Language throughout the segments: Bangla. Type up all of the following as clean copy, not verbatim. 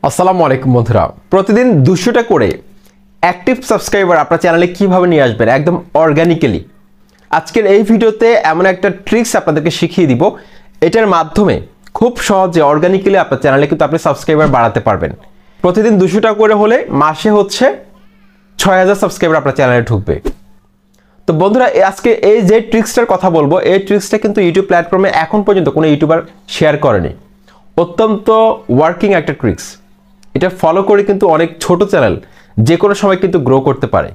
আসসালামু আলাইকুম বন্ধুরা, প্রতিদিন 200টা করে অ্যাক্টিভ সাবস্ক্রাইবার আপনার চ্যানেলে কিভাবে নিয়ে আসবেন একদম অর্গানিক্যালি। আজকের এই ভিডিওতে এমন একটা ট্রিক্স আপনাদেরকে শিখিয়ে দিব, এটার মাধ্যমে খুব সহজে অর্গানিক্যালি আপনার চ্যানেলে কিন্তু আপনি সাবস্ক্রাইবার বাড়াতে পারবেন। প্রতিদিন 200টা করে হলে মাসে হচ্ছে 6000 সাবস্ক্রাইবার আপনার চ্যানেলে ঢুকবে। তো বন্ধুরা, আজকে এই যে ট্রিক্সটার কথা বলবো, এই ট্রিক্সটা কিন্তু ইউটিউব প্ল্যাটফর্মে এখন পর্যন্ত কোনো ইউটিউবার শেয়ার করেনি। অত্যন্ত ওয়ার্কিং একটা ট্রিক্স। এটা ফলো করে কিন্তু অনেক ছোট চ্যানেল যে কোনো সময় কিন্তু গ্রো করতে পারে।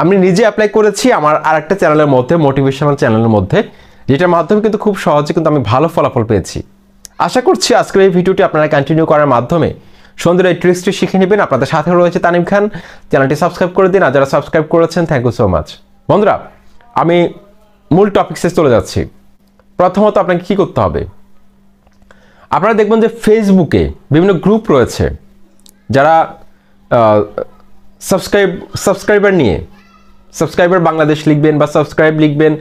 আমি নিজে অ্যাপ্লাই করেছি আমার আরেকটা চ্যানেলের মধ্যে, মোটিভেশনাল চ্যানেলের মধ্যে, যেটার মাধ্যমে কিন্তু খুব সহজে কিন্তু আমি ভালো ফলাফল পেয়েছি। আশা করছি আজকের এই ভিডিওটি আপনারা কন্টিনিউ করার মাধ্যমে সুন্দর এই ট্রিক্সটি শিখে নেবেন। আপনাদের সাথে রয়েছে তানিম খান। চ্যানেলটি সাবস্ক্রাইব করে দিন, আর যারা সাবস্ক্রাইব করেছেন থ্যাংক ইউ সো মাচ। বন্ধুরা, আমি মূল টপিকসে চলে যাচ্ছি। প্রথমত আপনাকে কি করতে হবে, আপনারা দেখবেন যে ফেসবুকে বিভিন্ন গ্রুপ রয়েছে, যারা সাবস্ক্রাইবার নিয়ে সাবস্ক্রাইবার বাংলাদেশ লিখবেন বা সাবস্ক্রাইব লিখবেন,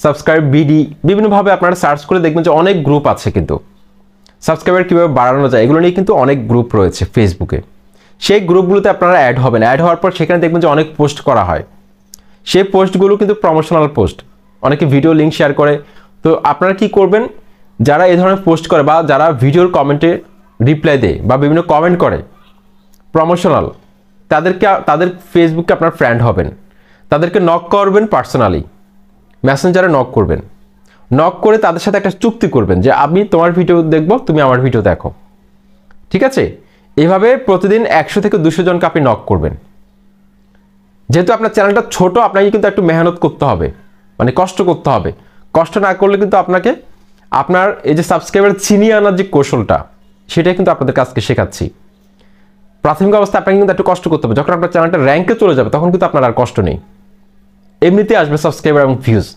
সাবস্ক্রাইব বিডি, বিভিন্নভাবে আপনারা সার্চ করে দেখবেন যে অনেক গ্রুপ আছে। কিন্তু সাবস্ক্রাইবার কীভাবে বাড়ানো যায় এগুলো নিয়ে কিন্তু অনেক গ্রুপ রয়েছে ফেসবুকে। সেই গ্রুপগুলোতে আপনারা অ্যাড হবেন। অ্যাড হওয়ার পর সেখানে দেখবেন যে অনেক পোস্ট করা হয়। সেই পোস্টগুলো কিন্তু প্রমোশনাল পোস্ট, অনেকে ভিডিও লিঙ্ক শেয়ার করে। তো আপনারা কি করবেন, যারা এই ধরনের পোস্ট করে বা যারা ভিডিওর কমেন্টে রিপ্লাই দেয় বা বিভিন্ন কমেন্ট করে প্রমোশনাল, তাদের ফেসবুকে আপনার ফ্রেন্ড হবেন, তাদেরকে নক করবেন, পার্সোনালি মেসেঞ্জারে নক করবেন। নক করে তাদের সাথে একটা চুক্তি করবেন যে আমি তোমার ভিডিও দেখবো, তুমি আমার ভিডিও দেখো, ঠিক আছে? এভাবে প্রতিদিন 100 থেকে 200 জনকে আপনি নক করবেন। যেহেতু আপনার চ্যানেলটা ছোট, আপনাকে কিন্তু একটু মেহনত করতে হবে, মানে কষ্ট করতে হবে। কষ্ট না করলে কিন্তু আপনাকে আপনার এই যে সাবস্ক্রাইবার ছিনিয়ে আনার যে কৌশলটা, সেটাই কিন্তু আপনাদের কাছকে শেখাচ্ছি। প্রাথমিক অবস্থায় আপনাকে কিন্তু একটু কষ্ট করতে হবে। যখন আপনার চ্যানেলটা র্যাঙ্কে চলে যাবে তখন কিন্তু আপনার আর কষ্ট নেই, এমনিতেই আসবে সাবস্ক্রাইবার এবং ভিউজ।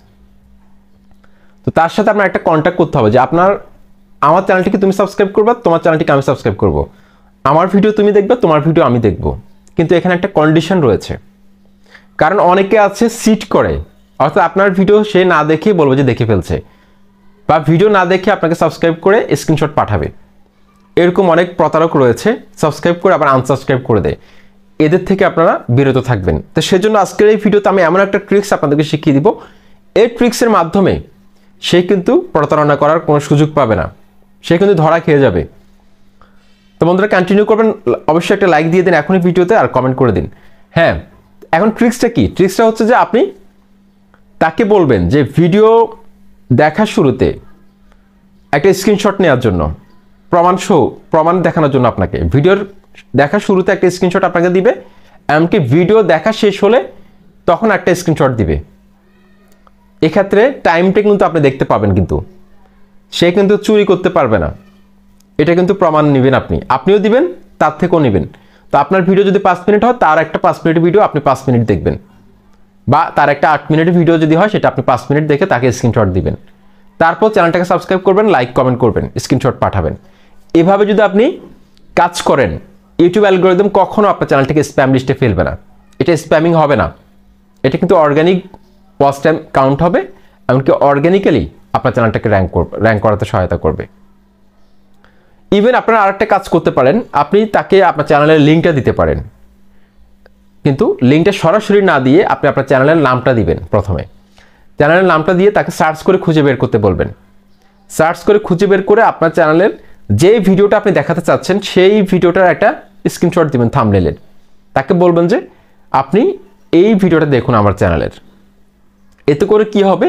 তো তার সাথে আপনার একটা কন্ট্যাক্ট করতে হবে যে আমার চ্যানেলটিকে তুমি সাবস্ক্রাইব করবে, তোমার চ্যানেলটিকে আমি সাবস্ক্রাইব করব, আমার ভিডিও তুমি দেখবে, তোমার ভিডিও আমি দেখব। কিন্তু এখানে একটা কন্ডিশন রয়েছে, কারণ অনেকে আছে সিট করে, অর্থাৎ আপনার ভিডিও সে না দেখে বলবে যে দেখে ফেলছে, বা ভিডিও না দেখে আপনাকে সাবস্ক্রাইব করে স্ক্রিনশট পাঠাবে। এরকম অনেক প্রতারক রয়েছে, সাবস্ক্রাইব করে আবার আনসাবস্ক্রাইব করে দেয়। এদের থেকে আপনারা বিরত থাকবেন। তো সেজন্য আজকের এই ভিডিওতে আমি এমন একটা ট্রিক্স আপনাদেরকে শিখিয়ে দিব, এই ট্রিক্সের মাধ্যমে সে কিন্তু প্রতারণা করার কোনো সুযোগ পাবে না, সে কিন্তু ধরা খেয়ে যাবে। তো বন্ধুরা, কন্টিনিউ করবেন, অবশ্যই একটা লাইক দিয়ে দিন এখনই ভিডিওতে, আর কমেন্ট করে দিন। হ্যাঁ, এখন ট্রিক্সটা কি? ট্রিক্সটা হচ্ছে যে আপনি তাকে বলবেন যে ভিডিও দেখার শুরুতে একটা স্ক্রিনশট নেওয়ার জন্য, প্রমাণ দেখানোর জন্য আপনাকে ভিডিওর দেখার শুরুতে একটা স্ক্রিনশট আপনাকে দিবে, এমনকি ভিডিও দেখা শেষ হলে তখন একটা স্ক্রিনশট দিবে। এক্ষেত্রে টাইমটা কিন্তু আপনি দেখতে পাবেন, কিন্তু সে কিন্তু চুরি করতে পারবে না। এটা কিন্তু প্রমাণ নেবেন, আপনিও দিবেন, তার থেকেও নেবেন। তো আপনার ভিডিও যদি 5 মিনিট হয়, তার একটা 5 মিনিট ভিডিও আপনি 5 মিনিট দেখবেন, বা তার একটা 8 মিনিটের ভিডিও যদি হয় সেটা আপনি 5 মিনিট দেখে তাকে স্ক্রিনশট দিবেন। তারপর চ্যানেলটাকে সাবস্ক্রাইব করবেন, লাইক কমেন্ট করবেন, স্ক্রিনশট পাঠাবেন। এভাবে যদি আপনি কাজ করেন, ইউটিউব অ্যালগরিদম কখনো আপনার চ্যানেলটাকে স্প্যাম লিস্টে ফেলবে না। এটা স্প্যামিং হবে না, এটা কিন্তু অর্গানিক ওয়াচ টাইম কাউন্ট হবে, এমনকি অর্গানিক্যালি আপনার চ্যানেলটাকে র্যাঙ্ক করাতে সহায়তা করবে। ইভেন আপনারা আরেকটা কাজ করতে পারেন, আপনি তাকে আপনার চ্যানেলের লিঙ্কটা দিতে পারেন, কিন্তু লিঙ্কটা সরাসরি না দিয়ে আপনি আপনার চ্যানেলের নামটা দিবেন। প্রথমে চ্যানেলের নামটা দিয়ে তাকে সার্চ করে খুঁজে বের করতে বলবেন। সার্চ করে খুঁজে বের করে আপনার চ্যানেলের যে ভিডিওটা আপনি দেখাতে চাচ্ছেন সেই ভিডিওটার একটা স্ক্রিনশট দিবেন থাম্বনেইলের। তাকে বলবেন যে আপনি এই ভিডিওটা দেখুন আমার চ্যানেলের। এতে করে কি হবে,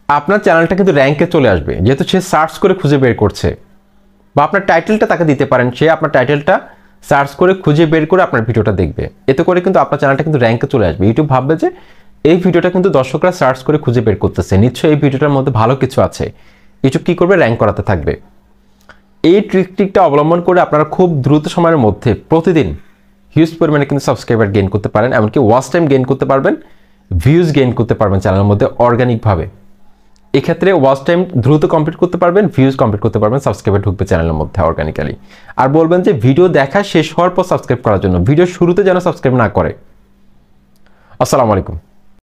আপনার চ্যানেলটা কিন্তু র্যাঙ্কে চলে আসবে, যেহেতু সে সার্চ করে খুঁজে বের করছে। বা আপনার টাইটেলটা তাকে দিতে পারেন, সে আপনার টাইটেলটা সার্চ করে খুঁজে বের করে আপনার ভিডিওটা দেখবে। এতে করে কিন্তু আপনার চ্যানেলটা কিন্তু র্যাঙ্কে চলে আসবে। ইউটিউব ভাববে যে এই ভিডিওটা কিন্তু দর্শকরা সার্চ করে খুঁজে বের করতেছে, নিশ্চয়ই এই ভিডিওটার মধ্যে ভালো কিছু আছে। ইউটিউব কী করবে, র্যাঙ্ক করাতে থাকবে। এই ট্রিকটা অবলম্বন করে আপনারা খুব দ্রুত সময়ের মধ্যে প্রতিদিন হিউজ পরিমাণে কিন্তু সাবস্ক্রাইবার গেইন করতে পারেন, এমনকি ওয়াচ টাইম গেইন করতে পারবেন, ভিউজ গেইন করতে পারবেন চ্যানেলের মধ্যে অর্গানিকভাবে। এক্ষেত্রে ওয়াচ টাইম দ্রুত কমপ্লিট করতে পারবেন, ভিউজ কমপ্লিট করতে পারবেন, সাবস্ক্রাইবার ঢুকবে চ্যানেলের মধ্যে অর্গানিক্যালি। আর বলবেন যে ভিডিও দেখা শেষ হওয়ার পর সাবস্ক্রাইব করার জন্য, ভিডিও শুরুতে যেন সাবস্ক্রাইব না করে। আসসালামু আলাইকুম।